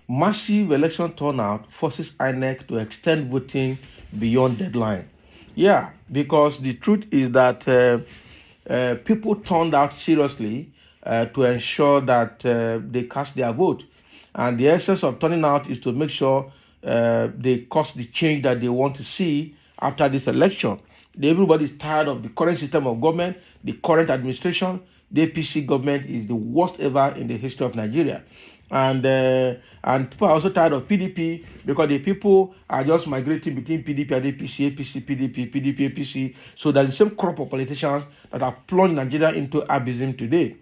Massive election turnout forces INEC to extend voting beyond deadline. Yeah, because the truth is that people turned out seriously to ensure that they cast their vote. And the essence of turning out is to make sure they cause the change that they want to see after this election. Everybody is tired of the current system of government, the current administration. The APC government is the worst ever in the history of Nigeria. And people are also tired of PDP because the people are just migrating between PDP and APC, APC, PDP, PDP, APC. So there's the same crop of politicians that have plunged Nigeria into abysm today.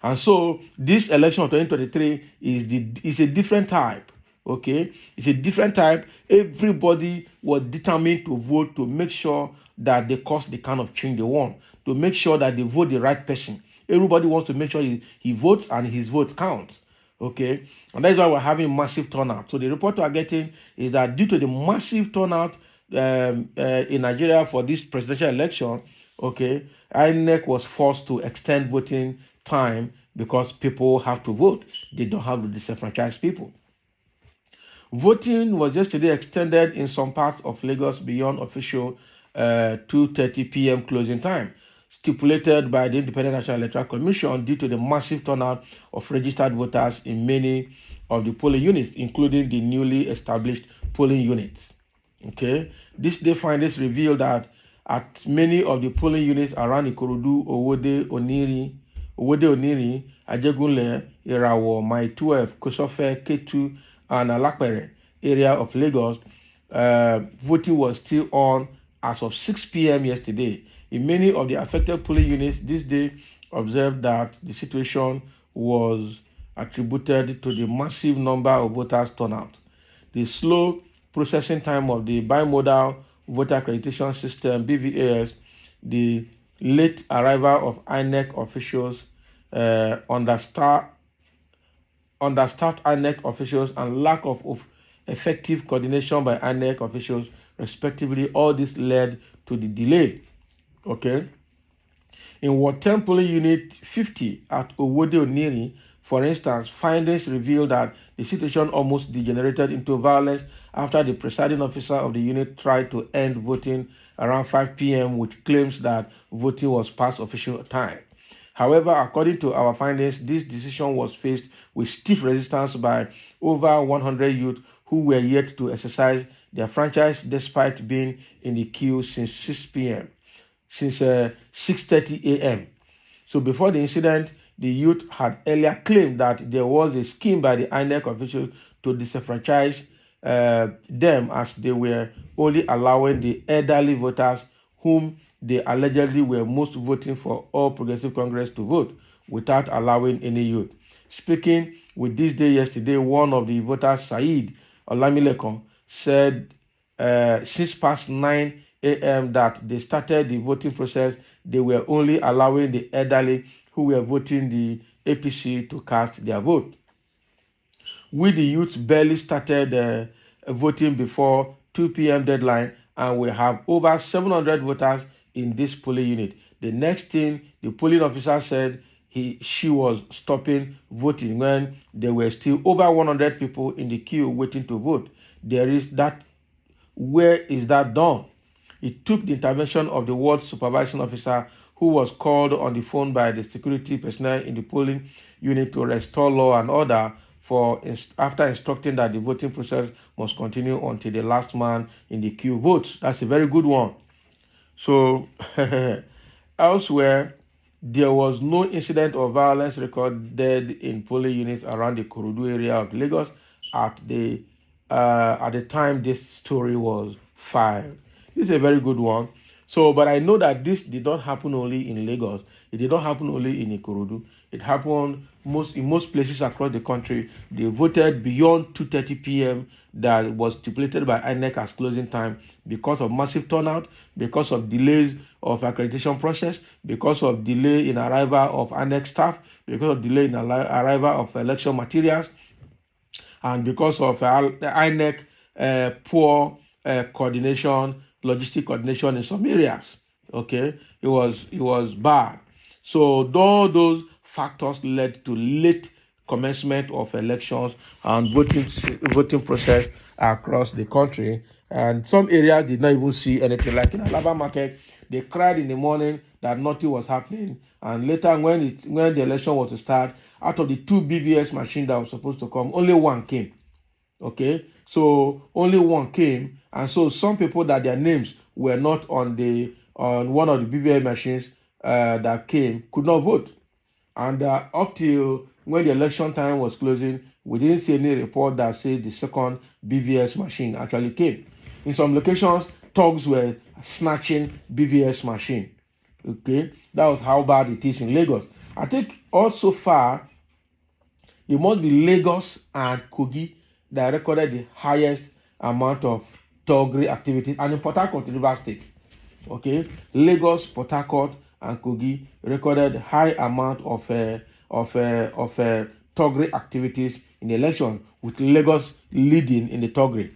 And so this election of 2023 is a different type. Okay, it's a different type. Everybody was determined to vote to make sure that they cause the kind of change they want, to make sure that they vote the right person. Everybody wants to make sure he votes and his vote counts. Okay, and that's why we're having massive turnout. So the report we're getting is that due to the massive turnout in Nigeria for this presidential election, okay, INEC was forced to extend voting time because people have to vote. They don't have to disenfranchise people. Voting was yesterday extended in some parts of Lagos beyond official 2:30 p.m. closing time, stipulated by the Independent National Electoral Commission due to the massive turnout of registered voters in many of the polling units, including the newly established polling units. Okay, this day findings reveal that at many of the polling units around Ikorodu, Owode Oniri, Ajegunle, Irawo, Mile 12, Kosofe, Ketu, and Alapere area of Lagos, voting was still on as of 6 p.m. yesterday. In many of the affected polling units this day observed that the situation was attributed to the massive number of voters turnout. The slow processing time of the bimodal voter accreditation system BVAS, the late arrival of INEC officials, understaffed INEC officials, and lack of effective coordination by INEC officials, respectively, all this led to the delay. Okay. In Ward 10 polling unit 50 at Owode Oniri, for instance, findings reveal that the situation almost degenerated into violence after the presiding officer of the unit tried to end voting around 5 p.m. with claims that voting was past official time. However, according to our findings, this decision was faced with stiff resistance by over 100 youth who were yet to exercise their franchise despite being in the queue since 6:30 a.m. So before the incident, the youth had earlier claimed that there was a scheme by the INEC officials to disenfranchise them, as they were only allowing the elderly voters whom they allegedly were most voting for All Progressive Congress to vote, without allowing any youth. Speaking with This Day yesterday, one of the voters, Said Olamilekon, said since past 9 a.m. that they started the voting process, they were only allowing the elderly who were voting the APC to cast their vote. We, the youth, barely started voting before 2 p.m. deadline, and we have over 700 voters in this polling unit. The next thing the polling officer said, she was stopping voting when there were still over 100 people in the queue waiting to vote. Where is that done? It took the intervention of the ward supervising officer, who was called on the phone by the security personnel in the polling unit to restore law and order after instructing that the voting process must continue until the last man in the queue votes. That's a very good one. So elsewhere, there was no incident of violence recorded in polling units around the Korodu area of Lagos at the time this story was filed. This is a very good one. So, but I know that this did not happen only in Lagos. It did not happen only in Ikorodu. It happened in most places across the country. They voted beyond 2:30 p.m. that was stipulated by INEC as closing time because of massive turnout, because of delays of accreditation process, because of delay in arrival of INEC staff, because of delay in arrival of election materials, and because of INEC poor coordination, logistic coordination in some areas. Okay, it was bad. So all those factors led to late commencement of elections and voting process across the country. And some areas did not even see anything. Like in Alaba Market, they cried in the morning that nothing was happening. And later, when the election was to start, out of the 2 BVS machines that were supposed to come, only one came. Okay, so only one came, and so some people that their names were not on one of the BVS machines that came could not vote. And up till when the election time was closing, we didn't see any report that said the second BVS machine actually came. In some locations, thugs were snatching BVS machine. Okay, that was how bad it is in Lagos. I think also far, it must be Lagos and Kogi that recorded the highest amount of thuggery activities, and in Port Harcourt, River State. Okay, Lagos, Port Harcourt, and Kogi recorded high amount of thuggery activities in the election, with Lagos leading in the thuggery,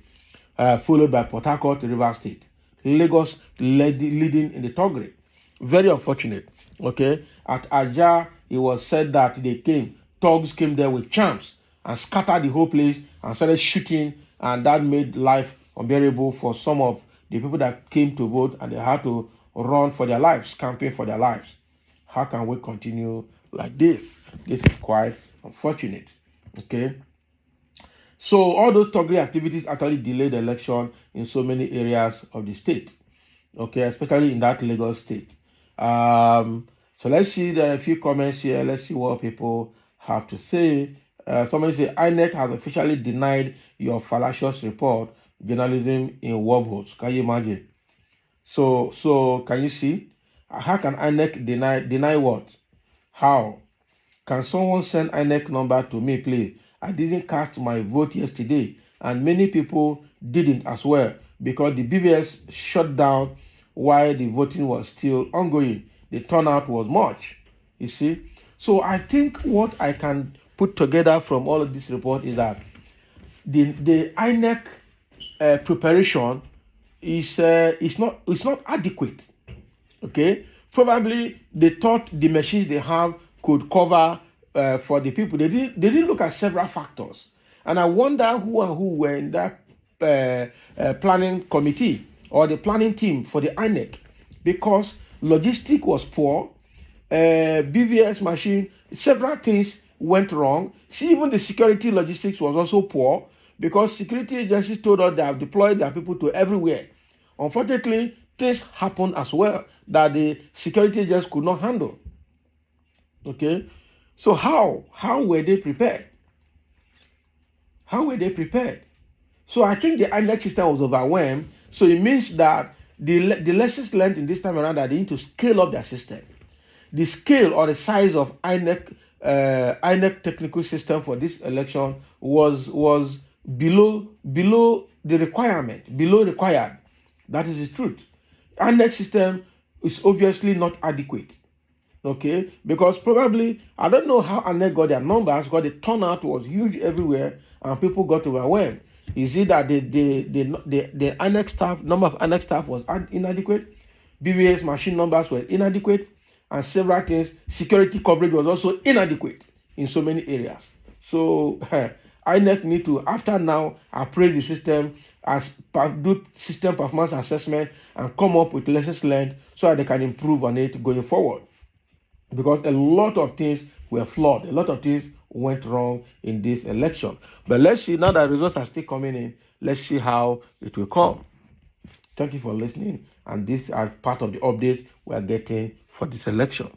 followed by Port Harcourt, River State. Lagos leading in the thuggery. Very unfortunate. Okay, at Aja, it was said that thugs came there with charms and scattered the whole place and started shooting, and that made life unbearable for some of the people that came to vote, and they had to run for their lives, camping for their lives. How can we continue like this? This is quite unfortunate. Okay. So all those thuggery activities actually delayed the election in so many areas of the state. Okay, especially in that Lagos state. So let's see, there are a few comments here. Let's see what people have to say. Somebody say, Inec has officially denied your report, journalism in wormholes. Can you imagine? So can you see? How can Inec deny what? How? Can someone send Inec number to me, please? I didn't cast my vote yesterday, and many people didn't as well, because the BVS shut down while the voting was still ongoing. The turnout was much, you see. So I think what I can put together from all of this report is that the Inec preparation is not adequate. Okay, probably they thought the machines they have could cover for the people. They didn't look at several factors, and I wonder who and who were in that planning committee or the planning team for the Inec, because logistic was poor. BVS machine, several things went wrong. See, even the security logistics was also poor, because security agencies told us they have deployed their people to everywhere. Unfortunately, things happened as well that the security agents could not handle. Okay, so how were they prepared? How were they prepared? So I think the Inec system was overwhelmed. So it means that the lessons learned in this time around, that they need to scale up their system. The scale or the size of INEC technical system for this election was below the requirement, below required. That is the truth. INEC system is obviously not adequate. Okay, because probably, I don't know how INEC got their numbers, because the turnout was huge everywhere and people got overwhelmed. Is it that the INEC staff, number of INEC staff was inadequate? BVS machine numbers were inadequate, and several things. Security coverage was also inadequate in so many areas. So INEC need to, after now, appraise the system, do system performance assessment, and come up with lessons learned so that they can improve on it going forward. Because a lot of things were flawed. A lot of things went wrong in this election. But let's see, now that results are still coming in, let's see how it will come. Thank you for listening. And these are part of the updates we are getting for this election.